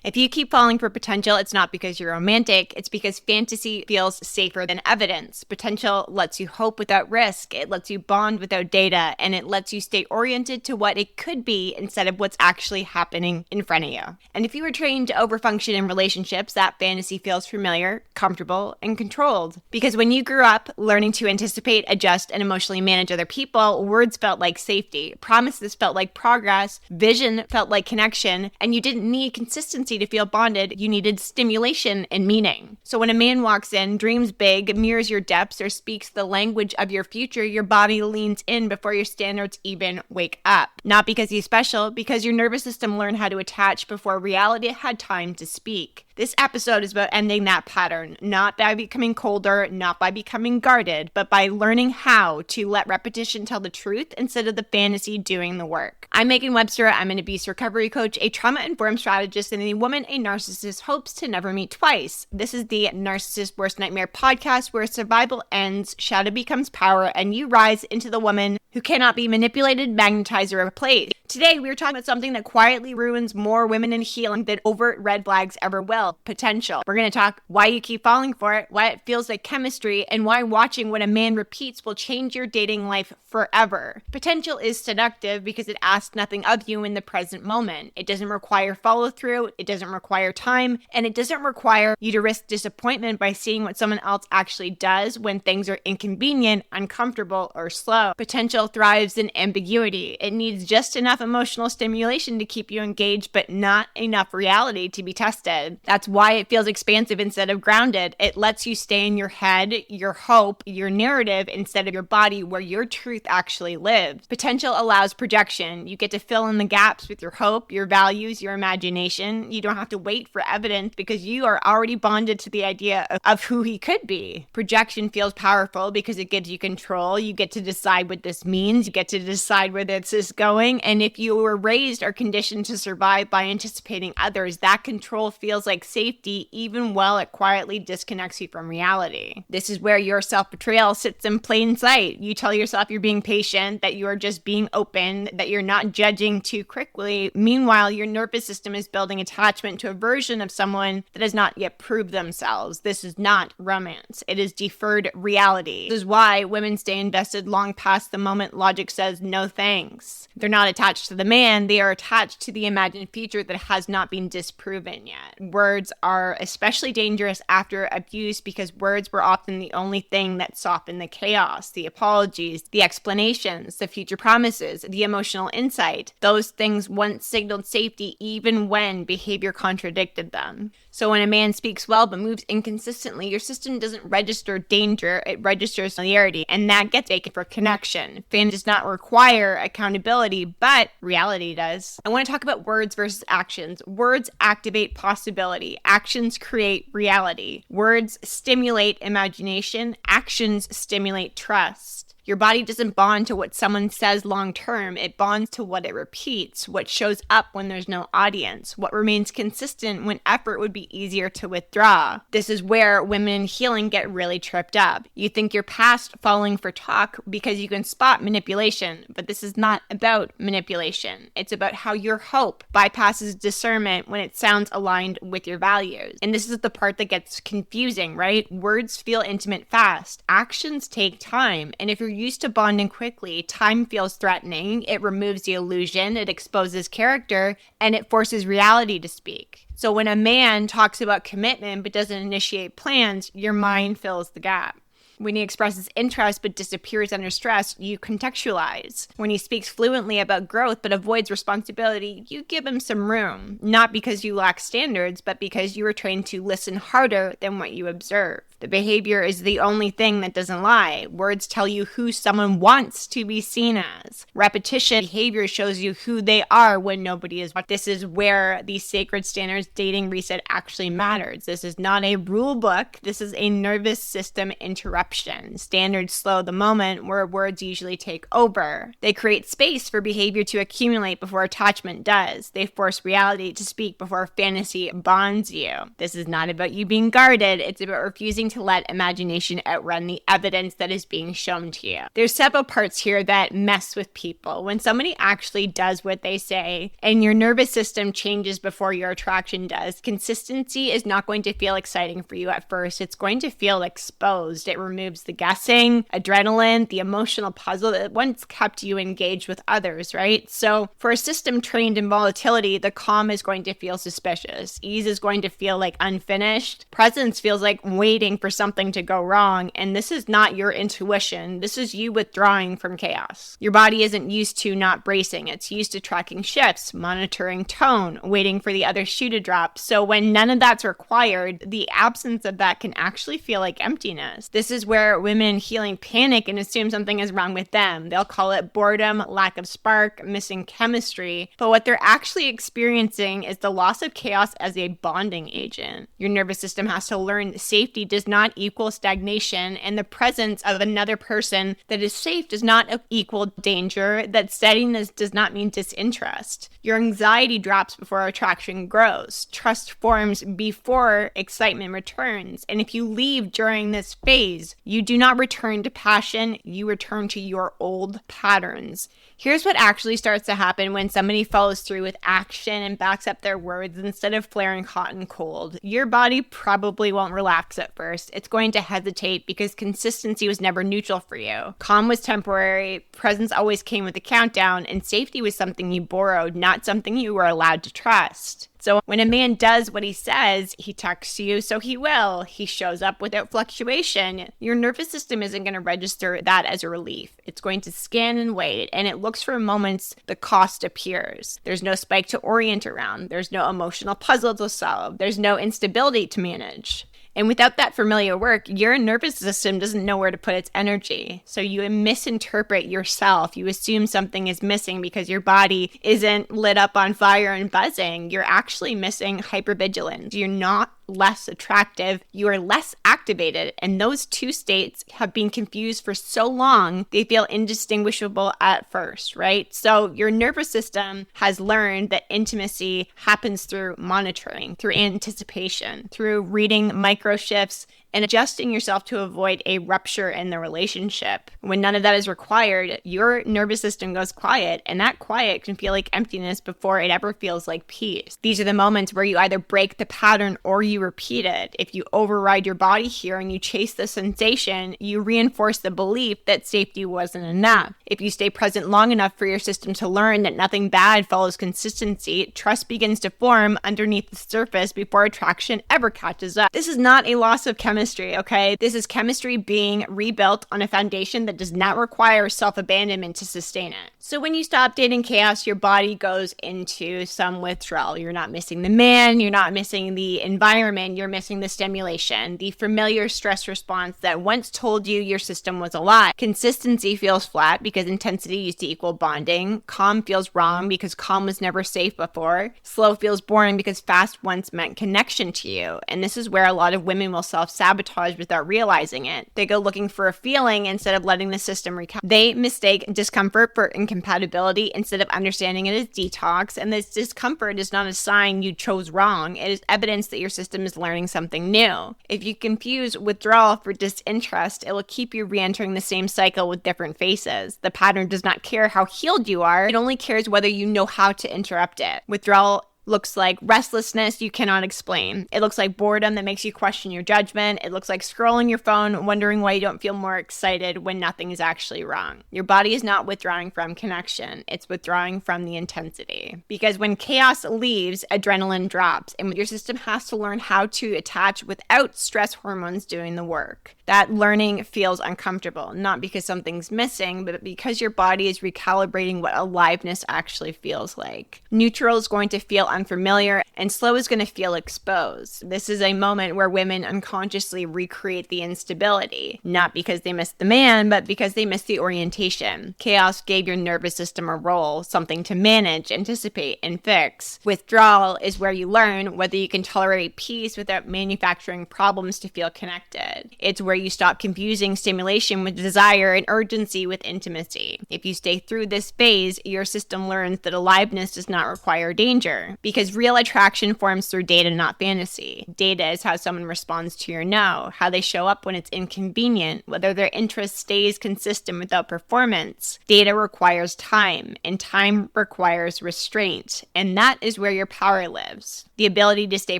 If you keep falling for potential, it's not because you're romantic, it's because fantasy feels safer than evidence. Potential lets you hope without risk, it lets you bond without data, and it lets you stay oriented to what it could be instead of what's actually happening in front of you. And if you were trained to overfunction in relationships, that fantasy feels familiar, comfortable, and controlled. Because when you grew up learning to anticipate, adjust, and emotionally manage other people, words felt like safety, promises felt like progress, vision felt like connection, and you didn't need consistency to feel bonded, you needed stimulation and meaning. So when a man walks in, dreams big, mirrors your depths, or speaks the language of your future, your body leans in before your standards even wake up. Not because he's special, because your nervous system learned how to attach before reality had time to speak. This episode is about ending that pattern, not by becoming colder, not by becoming guarded, but by learning how to let repetition tell the truth instead of the fantasy doing the work. I'm Megan Webster. I'm an abuse recovery coach, a trauma-informed strategist, and a woman a narcissist hopes to never meet twice. This is the Narcissist Worst Nightmare podcast where survival ends, shadow becomes power, and you rise into the woman who cannot be manipulated, magnetized, or replaced. Today, we're talking about something that quietly ruins more women in healing than overt red flags ever will: potential. We're going to talk why you keep falling for it, why it feels like chemistry, and why watching what a man repeats will change your dating life forever. Potential is seductive because it asks nothing of you in the present moment. It doesn't require follow through, it doesn't require time, and it doesn't require you to risk disappointment by seeing what someone else actually does when things are inconvenient, uncomfortable, or slow. Potential thrives in ambiguity. It needs just enough emotional stimulation to keep you engaged, but not enough reality to be tested. That's why it feels expansive instead of grounded. It lets you stay in your head, your hope, your narrative instead of your body where your truth actually lives. Potential allows projection. You get to fill in the gaps with your hope, your values, your imagination. You don't have to wait for evidence because you are already bonded to the idea of who he could be. Projection feels powerful because it gives you control. You get to decide what this means. You get to decide where this is going. And if you were raised or conditioned to survive by anticipating others, that control feels like safety even while it quietly disconnects you from reality. This is where your self-betrayal sits in plain sight. You tell yourself you're being patient, that you are just being open, that you're not judging too quickly. Meanwhile, your nervous system is building attachment to a version of someone that has not yet proved themselves. This is not romance. It is deferred reality. This is why women stay invested long past the moment logic says no thanks. They're not attached to the man, they are attached to the imagined future that has not been disproven yet. Words are especially dangerous after abuse because words were often the only thing that softened the chaos, the apologies, the explanations, the future promises, the emotional insight. Those things once signaled safety even when behavior contradicted them. So when a man speaks well but moves inconsistently, your system doesn't register danger, it registers familiarity, and that gets taken for connection. Fan does not require accountability, but reality does. I want to talk about words versus actions. Words activate possibility. Actions create reality. Words stimulate imagination. Actions stimulate trust. Your body doesn't bond to what someone says long term. It bonds to what it repeats, what shows up when there's no audience, what remains consistent when effort would be easier to withdraw. This is where women in healing get really tripped up. You think you're past falling for talk because you can spot manipulation, but this is not about manipulation. It's about how your hope bypasses discernment when it sounds aligned with your values. And this is the part that gets confusing, right? Words feel intimate fast. Actions take time. And if you're used to bonding quickly, time feels threatening, it removes the illusion, it exposes character, and it forces reality to speak. So when a man talks about commitment but doesn't initiate plans, your mind fills the gap. When he expresses interest but disappears under stress, you contextualize. When he speaks fluently about growth but avoids responsibility, you give him some room. Not because you lack standards, but because you were trained to listen harder than what you observe. The behavior is the only thing that doesn't lie. Words tell you who someone wants to be seen as. Repetition behavior shows you who they are when nobody is. This is where the sacred standards dating reset actually matters. This is not a rule book. This is a nervous system interruption. Standards slow the moment where words usually take over. They create space for behavior to accumulate before attachment does. They force reality to speak before fantasy bonds you. This is not about you being guarded. It's about refusing going to let imagination outrun the evidence that is being shown to you. There's several parts here that mess with people. When somebody actually does what they say and your nervous system changes before your attraction does, consistency is not going to feel exciting for you at first. It's going to feel exposed. It removes the guessing, adrenaline, the emotional puzzle that once kept you engaged with others, right? So for a system trained in volatility, the calm is going to feel suspicious. Ease is going to feel like unfinished. Presence feels like waiting for something to go wrong. And this is not your intuition. This is you withdrawing from chaos. Your body isn't used to not bracing. It's used to tracking shifts, monitoring tone, waiting for the other shoe to drop. So when none of that's required, the absence of that can actually feel like emptiness. This is where women in healing panic and assume something is wrong with them. They'll call it boredom, lack of spark, missing chemistry. But what they're actually experiencing is the loss of chaos as a bonding agent. Your nervous system has to learn safety does not equal stagnation, and the presence of another person that is safe does not equal danger, that steadiness does not mean disinterest. Your anxiety drops before attraction grows. Trust forms before excitement returns. And if you leave during this phase, you do not return to passion, you return to your old patterns. Here's what actually starts to happen when somebody follows through with action and backs up their words instead of flaring hot and cold. Your body probably won't relax at first. It's going to hesitate because consistency was never neutral for you. Calm was temporary, presence always came with a countdown, and safety was something you borrowed, not something you were allowed to trust. So when a man does what he says, he texts you, so he will. He shows up without fluctuation. Your nervous system isn't going to register that as a relief. It's going to scan and wait, and it looks for moments the cost appears. There's no spike to orient around. There's no emotional puzzle to solve. There's no instability to manage. And without that familiar work, your nervous system doesn't know where to put its energy. So you misinterpret yourself. You assume something is missing because your body isn't lit up on fire and buzzing. You're actually missing hypervigilance. You're not less attractive, you are less activated. And those two states have been confused for so long, they feel indistinguishable at first, right? So your nervous system has learned that intimacy happens through monitoring, through anticipation, through reading micro shifts and adjusting yourself to avoid a rupture in the relationship. When none of that is required, your nervous system goes quiet, and that quiet can feel like emptiness before it ever feels like peace. These are the moments where you either break the pattern or you repeat it. If you override your body here and you chase the sensation, you reinforce the belief that safety wasn't enough. If you stay present long enough for your system to learn that nothing bad follows consistency, trust begins to form underneath the surface before attraction ever catches up. This is not a loss of chemistry, okay? This is chemistry being rebuilt on a foundation that does not require self-abandonment to sustain it. So when you stop dating chaos, your body goes into some withdrawal. You're not missing the man, you're not missing the environment, you're missing the stimulation, the familiar stress response that once told you your system was alive. Consistency feels flat because intensity used to equal bonding. Calm feels wrong because calm was never safe before. Slow feels boring because fast once meant connection to you. And this is where a lot of women will self-sabotage without realizing it. They go looking for a feeling instead of letting the system recover. They mistake discomfort for incompatibility instead of understanding it as detox. And this discomfort is not a sign you chose wrong. It is evidence that your system is learning something new. If you confuse withdrawal for disinterest, it will keep you re-entering the same cycle with different faces. The pattern does not care how healed you are. It only cares whether you know how to interrupt it. Withdrawal looks like restlessness you cannot explain. It looks like boredom that makes you question your judgment. It looks like scrolling your phone, wondering why you don't feel more excited when nothing is actually wrong. Your body is not withdrawing from connection. It's withdrawing from the intensity. Because when chaos leaves, adrenaline drops, and your system has to learn how to attach without stress hormones doing the work. That learning feels uncomfortable, not because something's missing, but because your body is recalibrating what aliveness actually feels like. Neutral is going to feel unfamiliar, and slow is going to feel exposed. This is a moment where women unconsciously recreate the instability, not because they missed the man, but because they missed the orientation. Chaos gave your nervous system a role, something to manage, anticipate, and fix. Withdrawal is where you learn whether you can tolerate peace without manufacturing problems to feel connected. It's where you stop confusing stimulation with desire and urgency with intimacy. If you stay through this phase, your system learns that aliveness does not require danger. Because real attraction forms through data, not fantasy. Data is how someone responds to your no, how they show up when it's inconvenient, whether their interest stays consistent without performance. Data requires time, and time requires restraint. And that is where your power lives. The ability to stay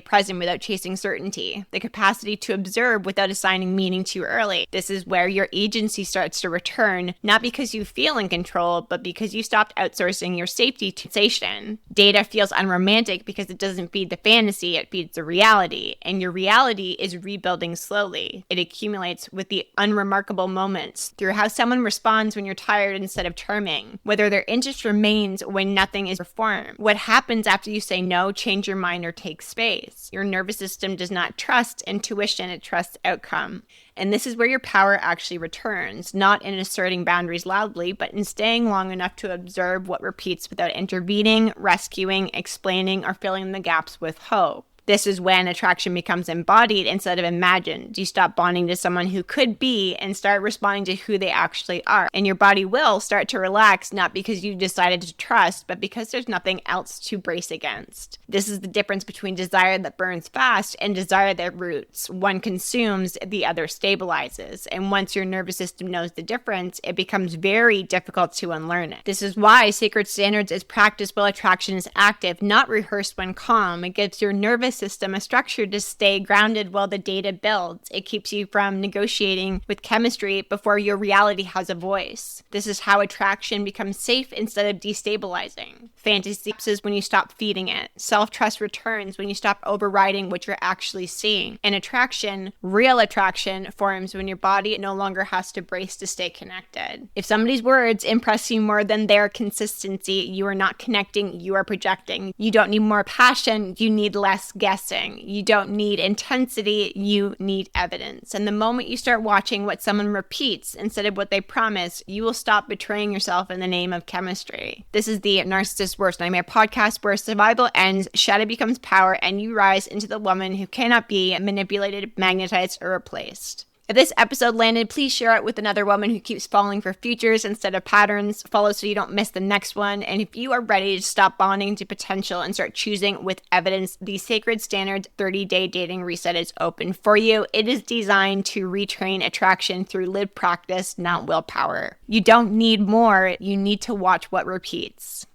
present without chasing certainty. The capacity to observe without assigning meaning too early. This is where your agency starts to return, not because you feel in control, but because you stopped outsourcing your safety to sensation. Data feels unromantic because it doesn't feed the fantasy, it feeds the reality. And your reality is rebuilding slowly. It accumulates with the unremarkable moments through how someone responds when you're tired instead of charming, whether their interest remains when nothing is performed. What happens after you say no, change your mind, or take space. Your nervous system does not trust intuition, it trusts outcome. And this is where your power actually returns, not in asserting boundaries loudly, but in staying long enough to observe what repeats without intervening, rescuing, explaining, or filling the gaps with hope. This is when attraction becomes embodied instead of imagined. You stop bonding to someone who could be and start responding to who they actually are. And your body will start to relax, not because you decided to trust, but because there's nothing else to brace against. This is the difference between desire that burns fast and desire that roots. One consumes, the other stabilizes. And once your nervous system knows the difference, it becomes very difficult to unlearn it. This is why sacred standards is practiced while attraction is active, not rehearsed when calm. It gives your nervous system a structure to stay grounded while the data builds. It keeps you from negotiating with chemistry before your reality has a voice. This is how attraction becomes safe instead of destabilizing. Fantasy is when you stop feeding it. Self-trust returns when you stop overriding what you're actually seeing. And attraction, real attraction, forms when your body no longer has to brace to stay connected. If somebody's words impress you more than their consistency, you are not connecting, you are projecting. You don't need more passion, you need less guessing. You don't need intensity, you need evidence. And the moment you start watching what someone repeats instead of what they promise, you will stop betraying yourself in the name of chemistry. This is the Narcissist's Worst Nightmare podcast, where survival ends, shadow becomes power, and you rise into the woman who cannot be manipulated, magnetized, or replaced. If this episode landed, please share it with another woman who keeps falling for futures instead of patterns. Follow so you don't miss the next one. And if you are ready to stop bonding to potential and start choosing with evidence, the Sacred Standards 30-Day Dating Reset is open for you. It is designed to retrain attraction through lived practice, not willpower. You don't need more. You need to watch what repeats.